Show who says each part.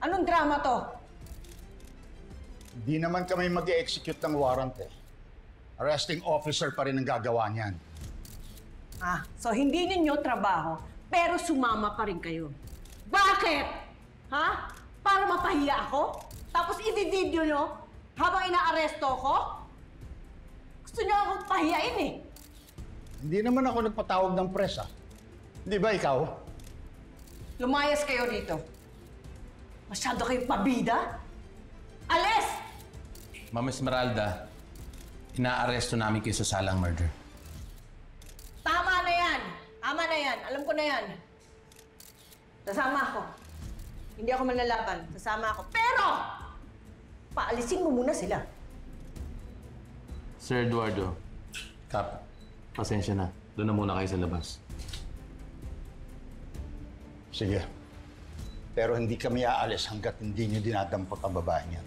Speaker 1: Anong drama to?
Speaker 2: Di naman kami mag-execute ng warrant eh. Arresting officer pa rin ang gagawa niyan.
Speaker 1: So hindi ninyo trabaho, pero sumama pa rin kayo. Bakit? Ha? Para mapahiya ako? Tapos i-video nyo habang inaaresto ko? Gusto nyo akong pahiyain eh.
Speaker 2: Hindi naman ako nagpatawag ng press ah. Di ba ikaw?
Speaker 1: Lumayas kayo dito. Masyado kayong pabida. Alis!
Speaker 3: Ma'am Esmeralda, inaaresto namin kayo sa salang murder.
Speaker 1: Tama na yan! Tama na yan! Alam ko na yan. Sasama ako. Hindi ako manlalaban. Sasama ako. Pero! Paalisin mo muna sila.
Speaker 3: Sir Eduardo, Kap, pasensya na. Doon na muna kayo sa labas.
Speaker 2: Sige. Pero hindi kami aalis hanggat hindi nyo dinadampot ang babae niya.